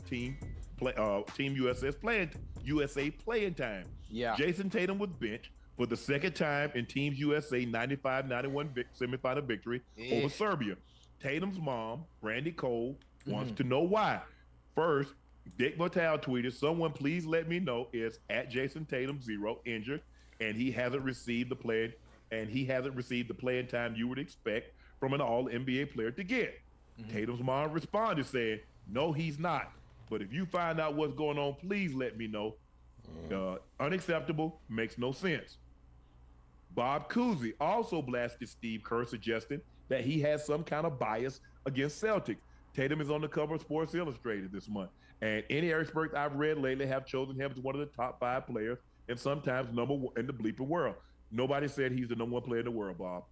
Team USA playing time. Yeah. Jayson Tatum was benched for the second time in Team USA 95-91 semifinal victory over Serbia. Tatum's mom, Brandy Cole, wants to know why. First, Dick Vitale tweeted, "Someone please let me know is at Jayson Tatum 0 injured, and he hasn't received the playing time you would expect from an All NBA player to get." Tatum's mom responded saying, "No, he's not. But if you find out what's going on, please let me know. Unacceptable, makes no sense." Bob Cousy also blasted Steve Kerr, suggesting that he has some kind of bias against Celtics. Tatum is on the cover of Sports Illustrated this month, and any experts I've read lately have chosen him as one of the top 5 players and sometimes number one in the bleeping world. Nobody said he's the number 1 player in the world, Bob.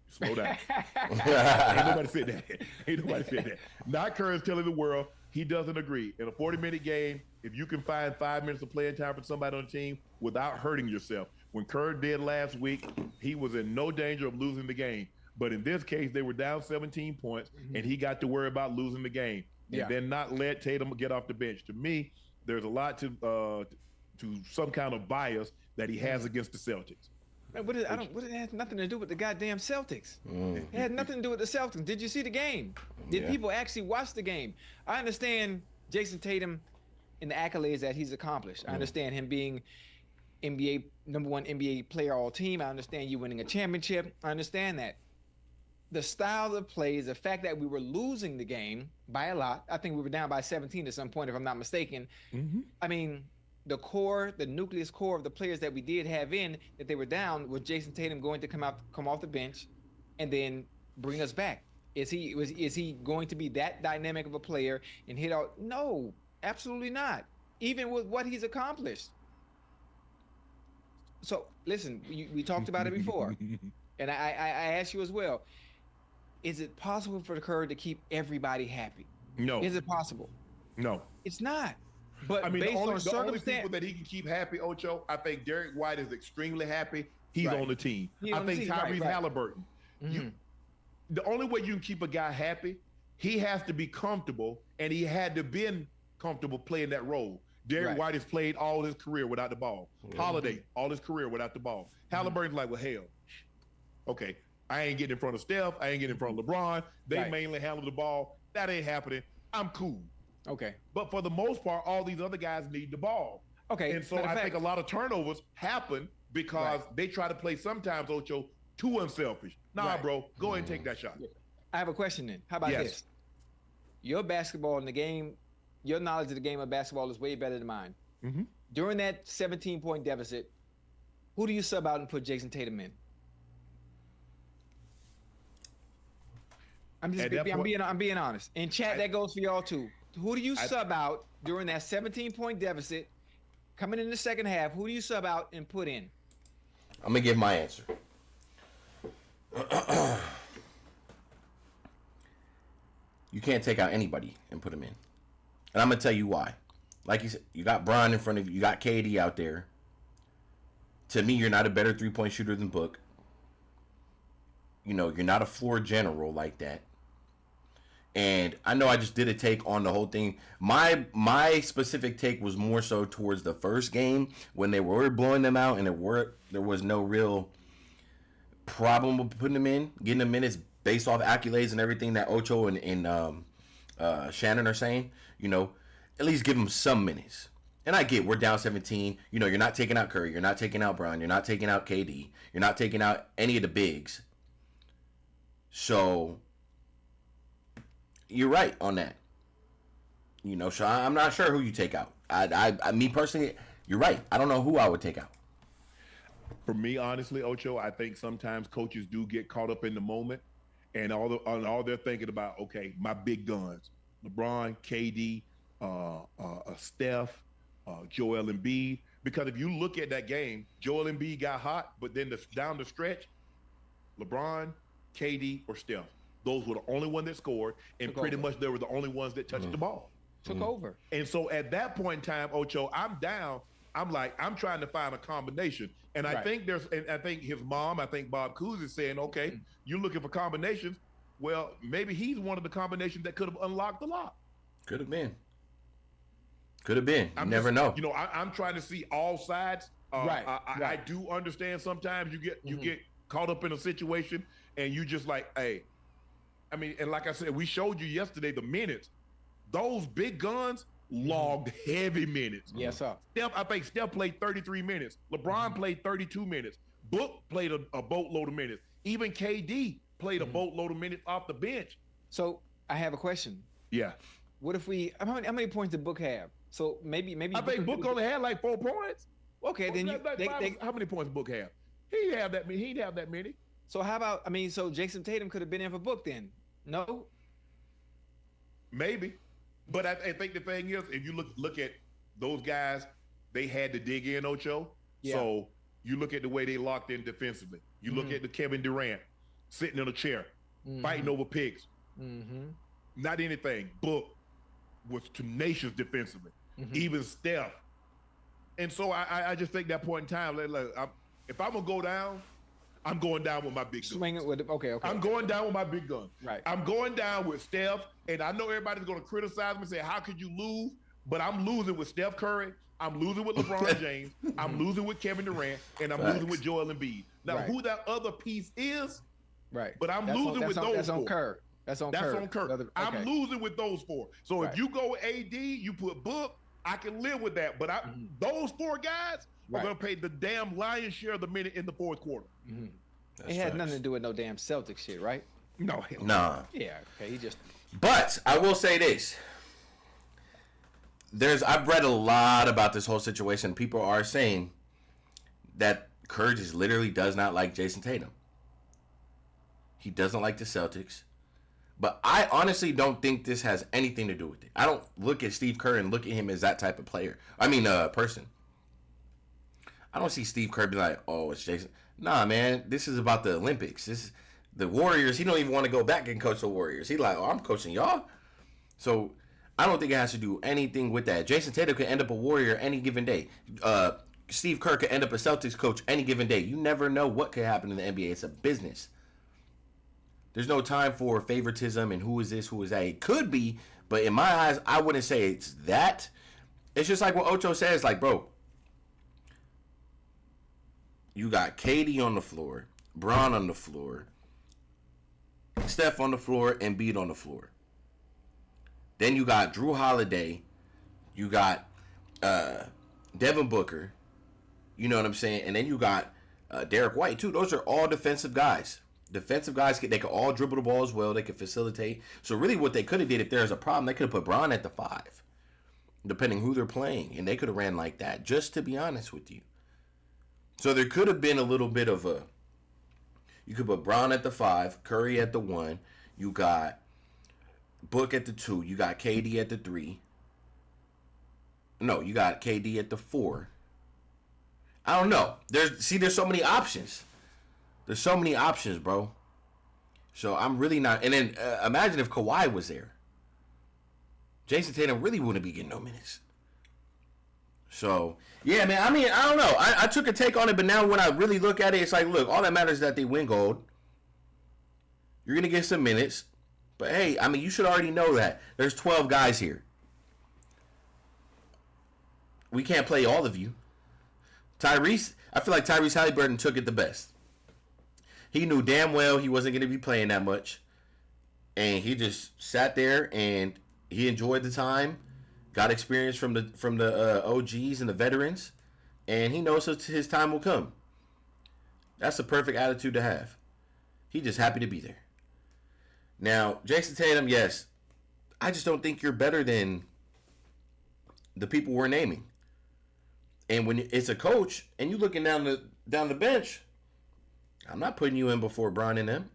Slow down. Ain't nobody said that. Not Kerr is telling the world he doesn't agree. In a 40-minute game, if you can find 5 minutes of playing time for somebody on the team without hurting yourself. When Kerr did last week, he was in no danger of losing the game. But in this case, they were down 17 points, and he got to worry about losing the game. And then not let Tatum get off the bench. To me, there's a lot to some kind of bias that he has against the Celtics. It has nothing to do with the goddamn Celtics. It had nothing to do with the Celtics. Did you see the game? Did people actually watch the game? I understand Jayson Tatum and the accolades that he's accomplished. I understand him being number 1 NBA player all team. I understand you winning a championship. I understand that. The style of plays, the fact that we were losing the game by a lot. I think we were down by 17 at some point, if I'm not mistaken. I mean, the nucleus core of the players that we did have in that they were down was Jayson Tatum going to come off the bench and then bring us back. Is he going to be that dynamic of a player and hit out? No, absolutely not. Even with what he's accomplished. So listen, we talked about it before, and I asked you as well. Is it possible for the Kerr to keep everybody happy? No. Is it possible? No. It's not. But I mean, based the only people that he can keep happy, Ocho, I think Derek White is extremely happy. He's on the team. I think Tyrese Halliburton. The only way you can keep a guy happy, he has to be comfortable, and he had to been comfortable playing that role. Derek White has played all his career without the ball. Holiday, all his career without the ball. Halliburton's like, well, hell, okay, I ain't getting in front of Steph. I ain't getting in front of LeBron. They mainly handle the ball. That ain't happening. I'm cool. Okay. But for the most part, all these other guys need the ball. Okay. And so I think a lot of turnovers happen because they try to play sometimes, Ocho, too unselfish. Nah, bro, go ahead and take that shot. I have a question then. How about this? Your basketball in the game, your knowledge of the game of basketball is way better than mine. During that 17-point deficit, who do you sub out and put Jayson Tatum in? I'm being honest. In chat, that goes for y'all too. Who do you sub out during that 17-point deficit? Coming in the second half, who do you sub out and put in? I'm gonna give my answer. You can't take out anybody and put him in, and I'm gonna tell you why. Like you said, you got Bron in front of you. You got KD out there. To me, you're not a better 3-point shooter than Book. You know, you're not a floor general like that. And I know I just did a take on the whole thing. My specific take was more so towards the first game when they were blowing them out and there was no real problem with putting them in, getting them minutes based off accolades and everything that Ocho and Shannon are saying. You know, at least give them some minutes. And I get we're down 17. You know, you're not taking out Curry, you're not taking out Bron, you're not taking out KD, you're not taking out any of the bigs. So you're right on that. You know, so I'm not sure who you take out. Me personally, you're right. I don't know who I would take out. For me, honestly, Ocho, I think sometimes coaches do get caught up in the moment, and all they're thinking about, okay, my big guns, LeBron, KD, Steph, Joel Embiid. Because if you look at that game, Joel Embiid got hot, but then down the stretch, LeBron, KD, or Steph. Those were the only one that scored, and pretty much they were the only ones that touched the ball. Took over. And so at that point in time, Ocho, I'm down. I'm trying to find a combination. And I think I think his mom, I think Bob Cousy is saying, okay, you're looking for combinations. Well, maybe he's one of the combinations that could have unlocked the lock. Could have been. Could have been. You never know. You know, I'm trying to see all sides. Right. I do understand sometimes you get caught up in a situation and you just like, hey, I mean, and like I said, we showed you yesterday the minutes. Those big guns logged heavy minutes. Yes, sir. I think Steph played 33 minutes. LeBron played 32 minutes. Book played a boatload of minutes. Even KD played a boatload of minutes off the bench. So I have a question. Yeah. What if how many points did Book have? So maybe I think Book only had like 4 points. Okay, then how many points Book have? He'd have that many. So how about so Jayson Tatum could have been in for Book then? No? Maybe. But I think the thing is, if you look at those guys, they had to dig in, Ocho. Yeah. So you look at the way they locked in defensively. You look at the Kevin Durant sitting in a chair, fighting over picks. Not anything. Book was tenacious defensively. Even Steph. And so I just think that point in time, if I'm going to go down, I'm going down with my big gun. Swing it with okay. I'm going down with my big gun. Right. I'm going down with Steph, and I know everybody's going to criticize me and say, how could you lose? But I'm losing with Steph Curry. I'm losing with LeBron James. I'm losing with Kevin Durant, and I'm losing with Joel Embiid. Now, who that other piece is, but I'm losing with those four. That's on Kerr. That's on Kerr. Okay. I'm losing with those four. So if you go with AD, you put Book, I can live with that. But those 4 guys are going to pay the damn lion's share of the minute in the fourth quarter. It had nothing to do with no damn Celtics shit, right? No. Nah. Yeah. Okay. He just. But I will say this. I've read a lot about this whole situation. People are saying that Kerr just literally does not like Jayson Tatum. He doesn't like the Celtics. But I honestly don't think this has anything to do with it. I don't look at Steve Kerr and look at him as that type of player. Person. I don't see Steve Kerr be like, oh, it's Jayson. Nah, man, this is about the Olympics. This is the Warriors. He don't even want to go back and coach the Warriors. He like, oh, I'm coaching y'all. So I don't think it has to do anything with that. Jayson Tatum could end up a Warrior any given day. Steve Kerr could end up a Celtics coach any given day. You never know what could happen in the NBA. It's a business. There's no time for favoritism and who is this, who is that. It could be, but in my eyes, I wouldn't say it's that. It's just like what Ocho says, like, bro, you got KD on the floor, Bron on the floor, Steph on the floor, and Embiid on the floor. Then you got Drew Holiday, you got Devin Booker, you know what I'm saying? And then you got Derek White, too. Those are all defensive guys. Defensive guys, they can all dribble the ball as well. They can facilitate. So really what they could have did, if there's a problem, they could have put Bron at the 5, depending who they're playing. And they could have ran like that, just to be honest with you. So there could have been a little bit of you could put Bron at the 5, Curry at the 1. You got Book at the 2. You got KD at the 3. No, you got KD at the 4. I don't know. There's so many options. There's so many options, bro. So I'm really not. And then imagine if Kawhi was there. Jayson Tatum really wouldn't be getting no minutes. So, yeah, man. I mean, I don't know. I took a take on it, but now when I really look at it, it's like, look, all that matters is that they win gold. You're going to get some minutes. But, hey, I mean, you should already know that. There's 12 guys here. We can't play all of you. I feel like Tyrese Halliburton took it the best. He knew damn well he wasn't going to be playing that much. And he just sat there and he enjoyed the time. Got experience from the OGs and the veterans. And he knows his time will come. That's the perfect attitude to have. He's just happy to be there. Now, Jayson Tatum, yes. I just don't think you're better than the people we're naming. And when it's a coach and you're looking down the bench, I'm not putting you in before Bron and them.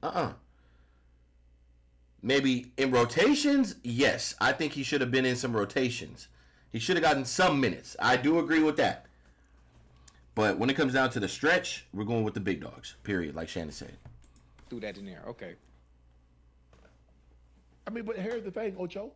Maybe in rotations, yes. I think he should have been in some rotations. He should have gotten some minutes. I do agree with that. But when it comes down to the stretch, we're going with the big dogs, period, like Shannon said. Threw that in there. Okay. I mean, but here's the thing, Ocho.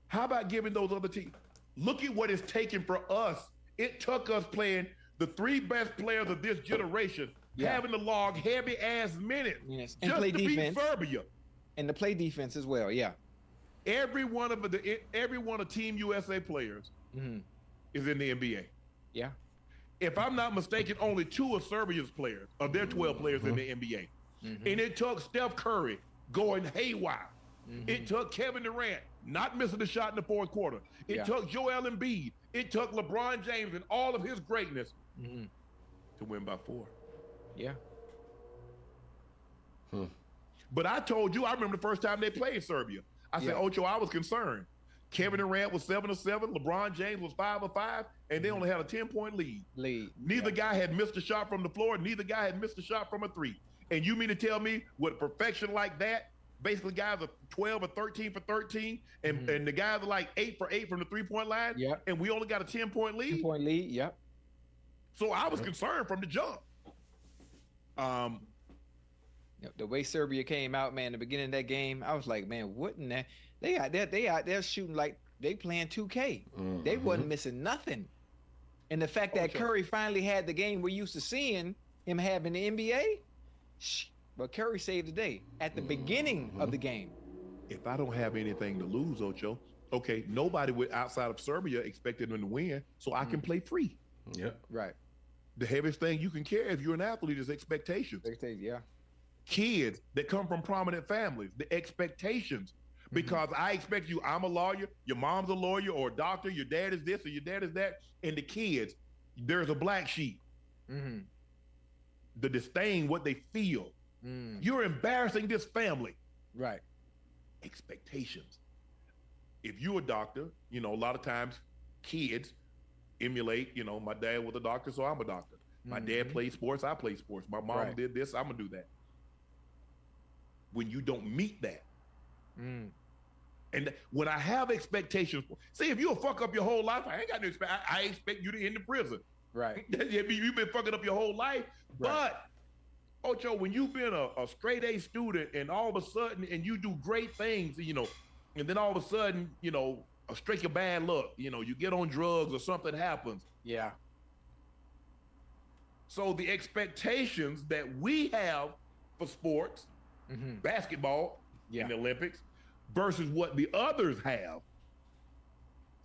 How about giving those other teams? Look at what it's taken for us. It took us playing the 3 best players of this generation, having to log heavy-ass minutes and just play to defense. beat Serbia. And to play defense as well, yeah. every one of Team USA players is in the NBA. Yeah. If I'm not mistaken, only 2 of Serbia's players, of their 12 players in the NBA. And it took Steph Curry going haywire. It took Kevin Durant not missing a shot in the fourth quarter. It took Joel Embiid. It took LeBron James and all of his greatness to win by 4. Yeah. But I told you, I remember the first time they played Serbia. I said, Ocho, I was concerned. Kevin Durant was 7 of 7. LeBron James was 5 of 5, and they only had a 10-point lead. Neither guy had missed a shot from the floor. Neither guy had missed a shot from a 3. And you mean to tell me with perfection like that, basically guys are 12 or 13 for 13, and the guys are like 8 for 8 from the 3-point line, and we only got a 10-point lead? 10-point lead, yep. So I was concerned from the jump. The way Serbia came out, man, the beginning of that game, I was like, man, what in that? They out there shooting like they playing 2K. They wasn't missing nothing. And the fact that Curry finally had the game we're used to seeing him have in the NBA, but Curry saved the day at the beginning of the game. If I don't have anything to lose, Ocho, okay, nobody outside of Serbia expected them to win, so I can play free. Yep. Right. The heaviest thing you can carry if you're an athlete is expectations. Yeah. Kids that come from prominent families, the expectations. Because I expect you, I'm a lawyer, your mom's a lawyer or a doctor, your dad is this or your dad is that, and the kids, there's a black sheep. The disdain, what they feel. You're embarrassing this family. Right. Expectations. If you're a doctor, a lot of times kids emulate, my dad was a doctor, so I'm a doctor. My dad played sports, I play sports. My mom did this, I'm gonna do that. When you don't meet that, and when I have expectations, see, if you'll fuck up your whole life, I ain't got no expect. I expect you to end in prison. Right. You've been fucking up your whole life. Right. But Ocho, when you've been a straight A student and all of a sudden, and you do great things, and then all of a sudden, a streak of bad luck, you get on drugs or something happens. Yeah. So the expectations that we have for sports, basketball in the Olympics, versus what the others have.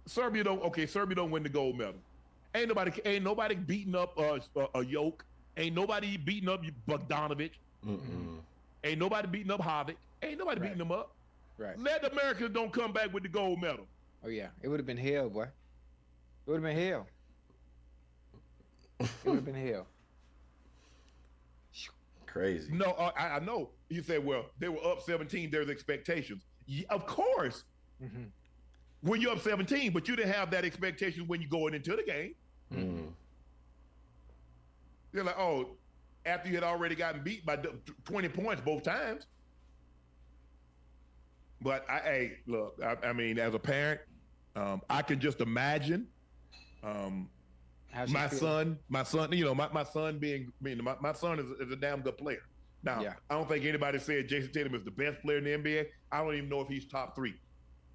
Serbia don't win the gold medal. Ain't nobody beating up a yoke. Ain't nobody beating up Bogdanovic. Ain't nobody beating up Havik. Ain't nobody beating them up. Right. Let the Americans don't come back with the gold medal. Oh yeah, it would have been hell, boy. It would have been hell. It would have been hell. Crazy. No, I know. You say, well, they were up 17. There's expectations. Of course. When you're up 17, but you didn't have that expectation when you're going into the game. You're like, oh, after you had already gotten beat by 20 points both times. But I mean, as a parent, I can just imagine my son, my son being, my son is a damn good player. Now, I don't think anybody said Jayson Tatum is the best player in the NBA. I don't even know if he's top 3.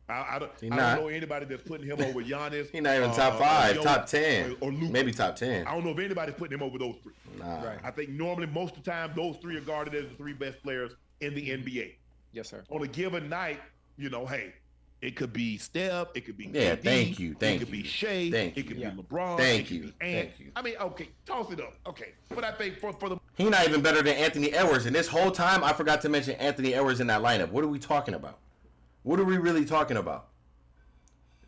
I don't know anybody that's putting him over Giannis. He's not even top 5, top 10, or Luka. Maybe top 10. I don't know if anybody's putting him over those 3. Nah. Right. I think normally most of the time those 3 are guarded as the 3 best players in the NBA. Yes, sir. On a given night, hey, it could be Steph, it could be KD, thank you. It could be Shea, it could be LeBron, Thank it you. could be Ant. I mean, okay, toss it up. Okay. But I think for the he's not even better than Anthony Edwards. And this whole time I forgot to mention Anthony Edwards in that lineup. What are we talking about? What are we really talking about?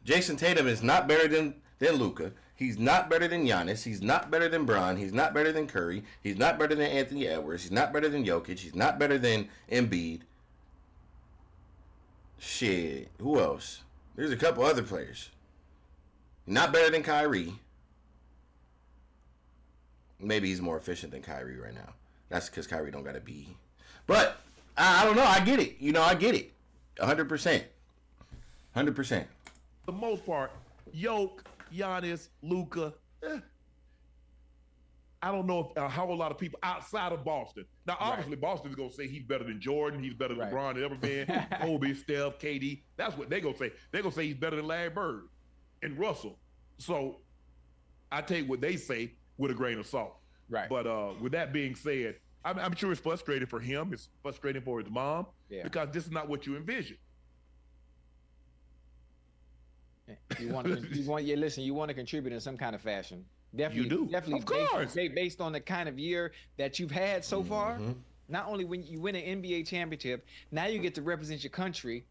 Jayson Tatum is not better than Luka. He's not better than Giannis. He's not better than Bron. He's not better than Curry. He's not better than Anthony Edwards. He's not better than Jokic. He's not better than Embiid. Shit. Who else? There's a couple other players. Not better than Kyrie. Maybe he's more efficient than Kyrie right now. That's because Kyrie don't got to be. But I don't know. I get it. I get it. 100%. 100%. For the most part, Jokic, Giannis, Luka, I don't know if, how a lot of people outside of Boston. Now, obviously, Boston's going to say he's better than Jordan. He's better than LeBron than ever been. Kobe, Steph, KD. That's what they're going to say. They're going to say he's better than Larry Bird and Russell. So I take what they say with a grain of salt. Right. But with that being said, I'm sure it's frustrating for him. It's frustrating for his mom because this is not what you envisioned. You want to, listen. You want to contribute in some kind of fashion. Definitely, You do. Definitely, Of course. based on the kind of year that you've had so far. Not only when you win an NBA championship, now you get to represent your country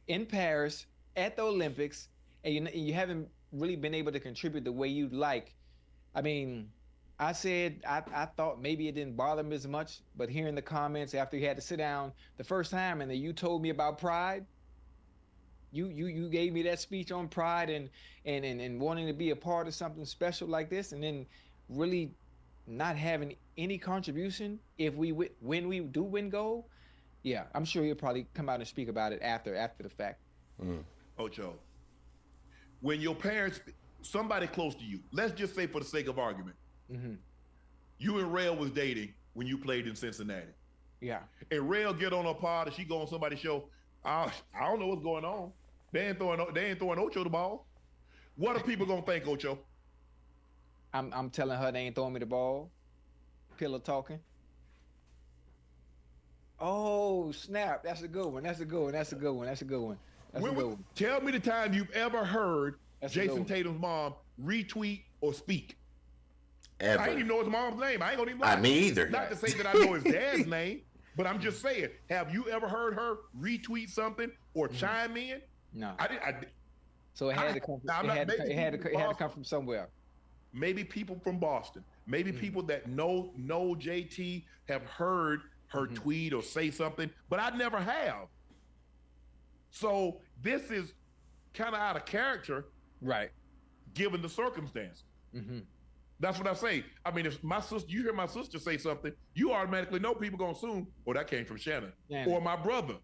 in Paris at the Olympics, and you haven't really been able to contribute the way you'd like. I mean, I said I thought maybe it didn't bother me as much, but hearing the comments after you had to sit down the first time, and then you told me about pride. You gave me that speech on pride and wanting to be a part of something special like this, and then really not having any contribution when we do win gold. Yeah, I'm sure he'll probably come out and speak about it after the fact. Ocho, when your parents, somebody close to you, let's just say for the sake of argument, you and Rail was dating when you played in Cincinnati. Yeah. And Rail get on a pod and she go on somebody's show. I don't know what's going on. They ain't throwing Ocho the ball. What are people gonna think, Ocho? I'm telling her they ain't throwing me the ball. Pillow talking. Oh snap! That's a good one. Tell me the time you've ever heard That's Jayson Tatum's mom retweet or speak. Ever. I ain't even know his mom's name. I ain't gonna even lie. Me either. Not to say that I know his dad's name, but I'm just saying, have you ever heard her retweet something or chime in? No. I So it had to come. It had to come from somewhere. Maybe people from Boston. Maybe people that know JT have heard her tweet or say something, but I never have. So this is kind of out of character, right? Given the circumstance. That's what I say. I mean, if my sister, you hear my sister say something, you automatically know people gonna assume, oh, that came from Shannon or my brother.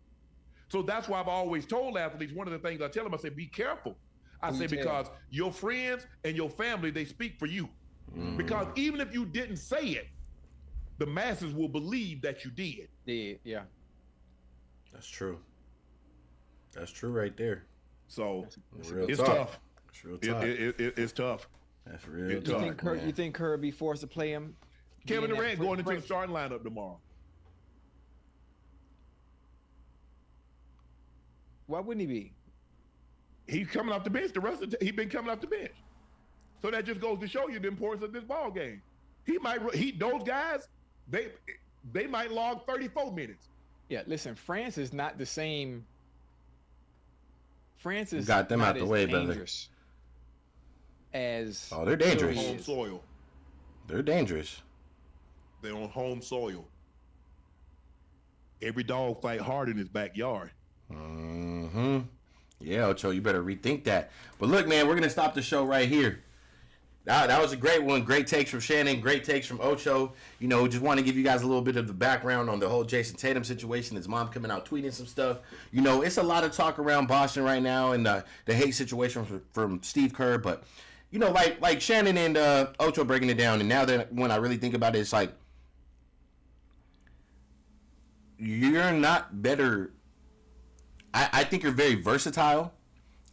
So that's why I've always told athletes, one of the things I tell them, I say, be careful. I say, because your friends and your family, they speak for you. Because even if you didn't say it, the masses will believe that you did. Yeah. That's true. That's true right there. So real it's tough. tough. It's real tough. It's tough. That's real tough. You think Kerr be forced to play him? Kevin Durant going into the starting lineup tomorrow. Why wouldn't he be? He's coming off the bench. He's been coming off the bench. So that just goes to show you the importance of this ball game. Those guys, they might log 34 minutes. Yeah, listen, France is not the same. France is got them not out the as way, brother. dangerous as they're dangerous. Home soil. They're dangerous. They're on home soil. Every dog fight hard in his backyard. Yeah, Ocho, you better rethink that. But look, man, we're gonna stop the show right here. That was a great one. Great takes from Shannon. Great takes from Ocho. You know, just want to give you guys a little bit of the background on the whole Jayson Tatum situation. His mom coming out tweeting some stuff. You know, it's a lot of talk around Boston right now and the hate situation from Steve Kerr. But, you know, like Shannon and Ocho breaking it down. And now that when I really think about it, it's like, you're not better. I think you're very versatile.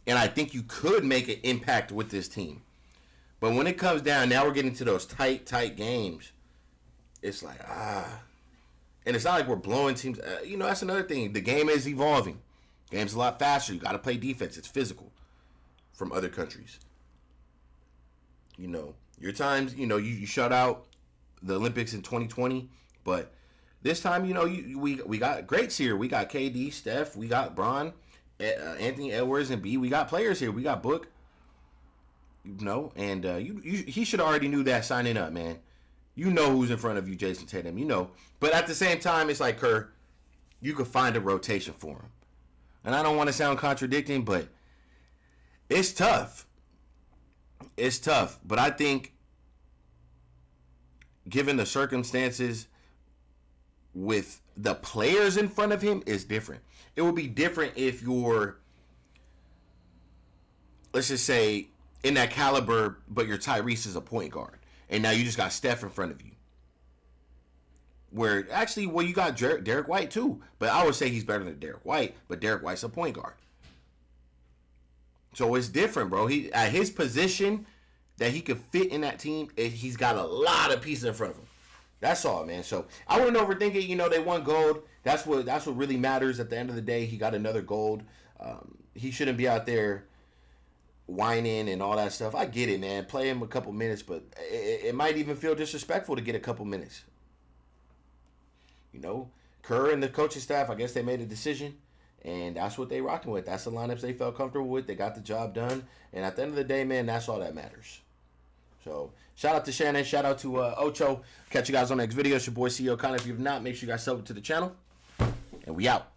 And I think you could make an impact with this team. But when it comes down, now we're getting to those tight games. It's like, And it's not like we're blowing teams. You know, that's another thing. The game is evolving. Game's a lot faster. You got to play defense. It's physical from other countries. You know, your times, you know, you shut out the Olympics in 2020. But this time, you know, we got greats here. We got KD, Steph. We got Bron, Anthony Edwards, and B. We got players here. We got Book. You know, and he should already knew that signing up, man. You know who's in front of you, Jayson Tatum. You know, but at the same time, it's like Kerr, you could find a rotation for him. And I don't want to sound contradicting, but it's tough. It's tough, but I think, given the circumstances with the players in front of him, is different. It would be different if you're, let's just say, in that caliber, but your Tyrese is a point guard. And now you just got Steph in front of you. Where, actually, well, you got Derek White, too. But I would say he's better than Derek White, but Derek White's a point guard. So it's different, bro. He at his position that he could fit in that team, he's got a lot of pieces in front of him. That's all, man. So I wouldn't overthink it. You know, they won gold. That's what really matters at the end of the day. He got another gold. He shouldn't be out there whining and all that stuff. I get it, man. Play him a couple minutes, but it might even feel disrespectful to get a couple minutes. You know, Kerr and the coaching staff, I guess they made a decision, and that's what they rocking with. That's the lineups they felt comfortable with. They got the job done, and at the end of the day, man, that's all that matters. So, shout out to Shannon. Shout out to Ocho. Catch you guys on the next video. It's your boy CEO Kyle. If you've not, make sure you guys sub to the channel, and we out.